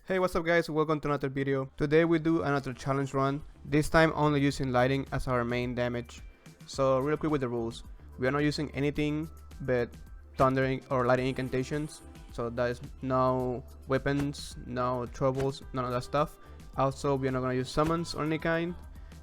Hey, what's up guys, welcome to another video. Today we do another challenge run, this time only using lighting as our main damage. So real quick with the rules, we are not using anything but thundering or lighting incantations. So that is no weapons, no troubles, none of that stuff. Also we are not gonna use summons or any kind,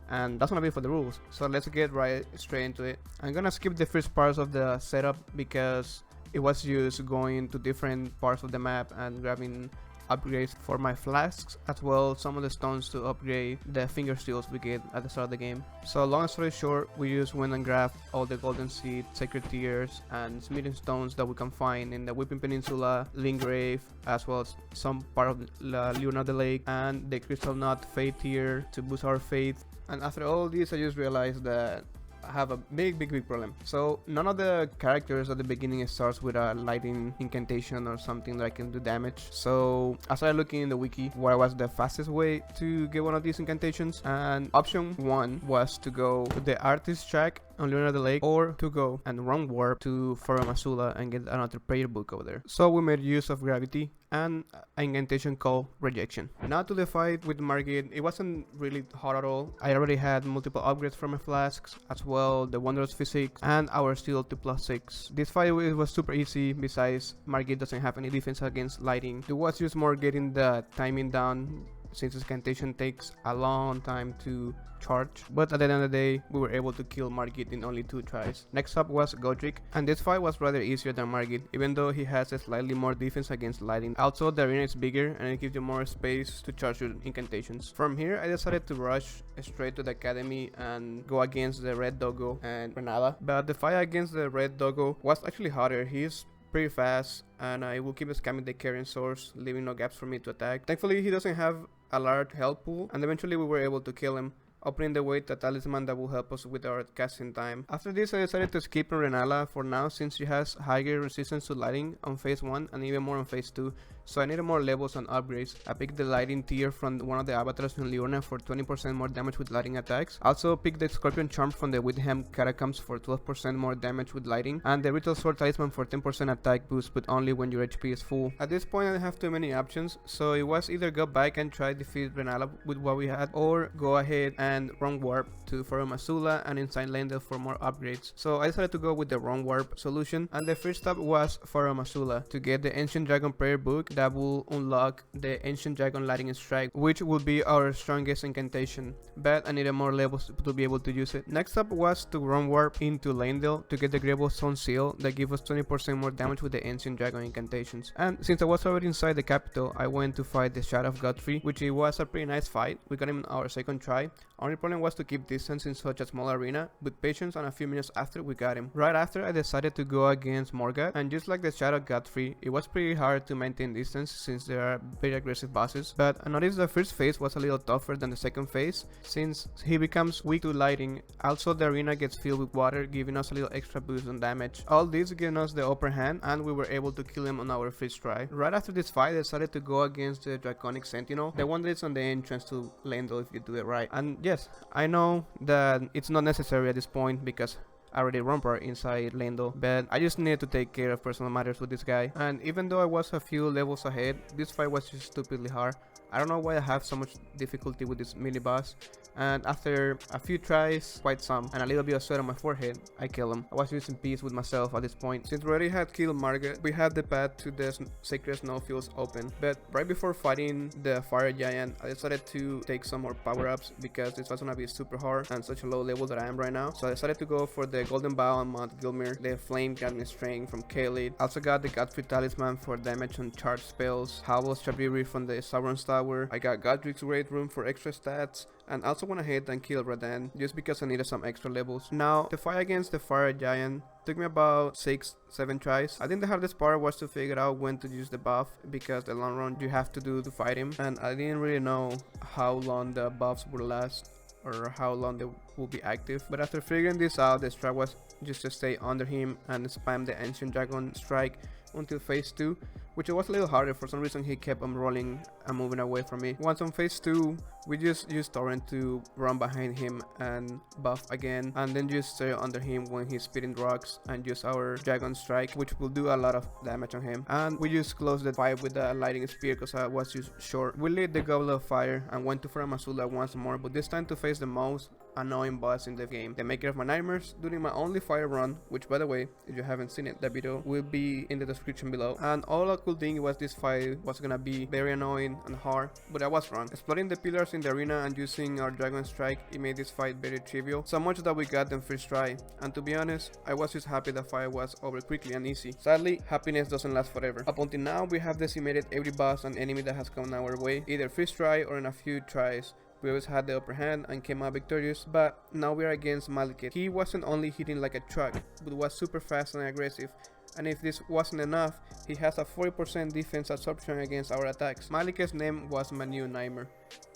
and that's gonna be for the rules. So let's get right straight into it. I'm gonna skip the first parts of the setup because it was just going to different parts of the map and grabbing upgrades for my flasks, as well some of the stones to upgrade the finger steals we get at the start of the game. So long story short, we just went and grabbed all the golden seed, sacred tears, and smithing stones that we can find in the Weeping Peninsula, Lingrave, as well as some part of Leonardo Lake, and the crystal nut faith tier to boost our faith. And after all this, I just realized that I have a big problem. So none of the characters at the beginning starts with a lighting incantation or something that can do damage. So I started looking in the wiki what was the fastest way to get one of these incantations, and option 1 was to go to the artist track on Leonardo Lake, or to go and run warp to Faro Masula and get another prayer book over there. So we made use of gravity and an incantation called rejection. Now to the fight with Margit, it wasn't really hard at all. I already had multiple upgrades from my flasks, as well the wondrous physics and our steel to +6. This fight was super easy, besides Margit doesn't have any defense against lighting. It was just more getting the timing down, since this incantation takes a long time to charge, but at the end of the day we were able to kill Margit in only 2 tries. Next up was Godric, and this fight was rather easier than Margit, even though he has a slightly more defense against lighting. Also the arena is bigger and it gives you more space to charge your incantations. From here I decided to rush straight to the academy and go against the Red Doggo and Renala, but the fight against the Red Doggo was actually harder. He's pretty fast and I will keep scamming the carrying source, leaving no gaps for me to attack. Thankfully he doesn't have a large health pool, and eventually we were able to kill him, opening the way to a talisman that will help us with our casting time. After this I decided to skip on Renala for now, since she has higher resistance to lighting on phase 1 and even more on phase 2, so I needed more levels and upgrades. I picked the lighting tier from one of the avatars in Leona for 20% more damage with lighting attacks. Also picked the Scorpion Charm from the Witham Catacombs for 12% more damage with lighting, and the Ritual Sword Talisman for 10% attack boost, but only when your HP is full. At this point I didn't have too many options, so it was either go back and try defeat Renala with what we had, or go ahead and run warp to Faro Masula and inside Lendel for more upgrades. So I decided to go with the run warp solution, and the first stop was Faro Masula to get the Ancient Dragon Prayer Book that will unlock the Ancient Dragon Lighting Strike, which will be our strongest incantation, but I needed more levels to be able to use it. Next up was to run warp into Lendel to get the Grable Stone Seal that gives us 20% more damage with the Ancient Dragon incantations. And since I was already inside the capital, I went to fight the Shadow of Godfrey, which it was a pretty nice fight. We got him on our second try. Only problem was to keep distance in such a small arena. With patience, and a few minutes after we got him. Right after I decided to go against Morgat, and just like the Shadow of Godfrey, it was pretty hard to maintain distance since there are very aggressive bosses, but I noticed the first phase was a little tougher than the second phase since he becomes weak to lighting. Also the arena gets filled with water, giving us a little extra boost on damage. All this giving us the upper hand, and we were able to kill him on our first try. Right after this fight I decided to go against the Draconic Sentinel, the one that is on the entrance to Lendel if you do it right. And yes, I know that it's not necessary at this point because I already rampart inside Lendel, but I just needed to take care of personal matters with this guy. And even though I was a few levels ahead, this fight was just stupidly hard. I don't know why I have so much difficulty with this mini boss, and after a few tries, quite some, and a little bit of sweat on my forehead, I kill him. I was just in peace with myself at this point. Since we already had killed Margaret, we had the path to the sacred snowfields open, but right before fighting the fire giant, I decided to take some more power-ups because this was gonna be super hard and such a low level that I am right now. So I decided to go for the Golden Bow on Mount Gilmere, the Flame got me strength from Khalid. Also got the Godfrey Talisman for damage on charged spells, Howell's Shabiri from the Sauron's Tower. I got Godric's Great Room for extra stats, and also went ahead and killed Radan just because I needed some extra levels. Now, the fight against the fire giant took me about 6-7 tries. I think the hardest part was to figure out when to use the buff, because the long run you have to do to fight him, and I didn't really know how long the buffs would last or how long they will be active. But after figuring this out, the strat was just to stay under him and spam the Ancient Dragon Strike until phase 2, which was a little harder. For some reason he kept on rolling and moving away from me. Once on phase 2, we just used Torrent to run behind him and buff again, and then just stay under him when he's spitting rocks and use our Dragon Strike, which will do a lot of damage on him. And we just closed the fight with the Lightning Spear because I was just short. We lit the Goblet of Fire and went to Farm Azula once more, but this time to face the most annoying boss in the game, the maker of my nightmares, during my only fire run, which by the way, if you haven't seen it, the video will be in the description below. And all I could think was this fight was gonna be very annoying and hard, but I was wrong. Exploring the pillars in the arena and using our Dragon Strike, it made this fight very trivial, so much that we got them first try, and to be honest, I was just happy the fight was over quickly and easy. Sadly, happiness doesn't last forever. Up until now, we have decimated every boss and enemy that has come our way, either first try or in a few tries. We always had the upper hand and came out victorious, but now we are against Malekith. He wasn't only hitting like a truck, but was super fast and aggressive. And if this wasn't enough, he has a 40% defense absorption against our attacks. Malekith's name was my new nightmare.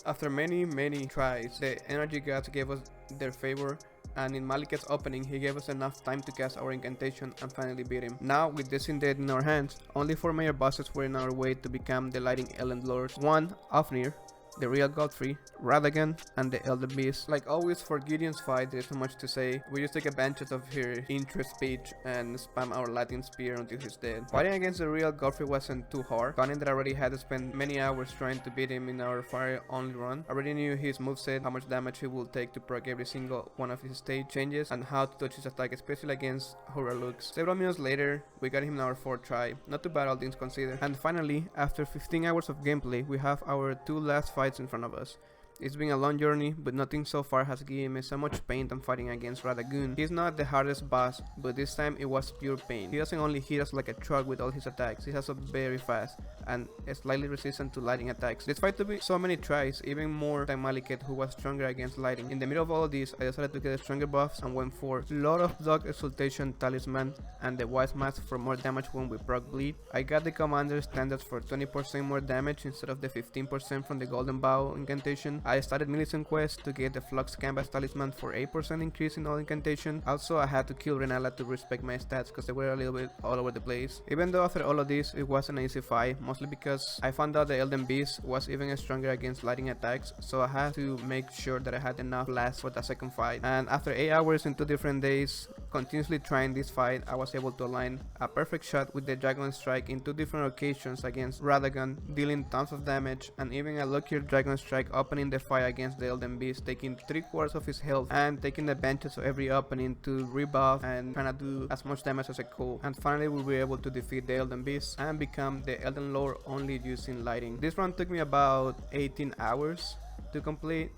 After many tries, the energy gods gave us their favor, and in Malekith's opening, he gave us enough time to cast our incantation and finally beat him. Now, with this Dead in our hands, only 4 major bosses were in our way to become the Lighting Elden Lords. 1. Ofnir, the real Godfrey, Radagon, and the Elden Beast. Like always for Gideon's fight, there's so much to say. We just take advantage of her interest speech and spam our Lightning Spear until he's dead. Fighting against the real Godfrey wasn't too hard. Conan that already had to spend many hours trying to beat him in our fire only run. Already knew his moveset, how much damage he will take to proc every single one of his stage changes, and how to dodge his attack, especially against horror looks. Several minutes later, we got him in our 4th try. Not too bad, all things considered. And finally, after 15 hours of gameplay, we have our 2 last fights in front of us. It's been a long journey, but nothing so far has given me so much pain than fighting against Radagon. He's not the hardest boss, but this time it was pure pain. He doesn't only hit us like a truck with all his attacks, he's also very fast and slightly resistant to lightning attacks. Despite to be so many tries, even more than Malekith, who was stronger against lightning. In the middle of all of this, I decided to get stronger buffs and went for Lord of Dog Exaltation Talisman and the Wise Mask for more damage when we proc bleed. I got the Commander standards for 20% more damage instead of the 15% from the Golden Bow incantation. I started Millicent Quest to get the Flux Canvas Talisman for 8% increase in all incantation. Also, I had to kill Renala to respect my stats because they were a little bit all over the place. Even though after all of this, it wasn't an easy fight, mostly because I found out the Elden Beast was even stronger against lightning attacks, so I had to make sure that I had enough blast for the second fight. And after 8 hours in 2 different days, continuously trying this fight, I was able to align a perfect shot with the Dragon Strike in 2 different occasions against Radagon, dealing tons of damage, and even a luckier Dragon Strike opening the fight against the Elden Beast, taking 3/4 of his health and taking advantage of every opening to rebuff and trying to do as much damage as I could. And finally we were able to defeat the Elden Beast and become the Elden Lord only using lighting. This run took me about 18 hours to complete.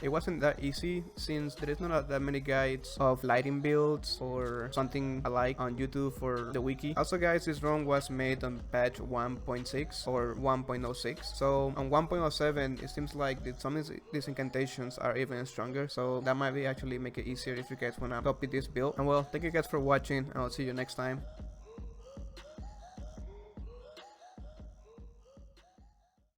It wasn't that easy since there is not that many guides of lighting builds or something alike on YouTube for the wiki. Also guys, this run was made on patch 1.6 or 1.06. So on 1.07 it seems like some of these incantations are even stronger, so that might be actually make it easier if you guys wanna copy this build. And well, thank you guys for watching and I'll see you next time.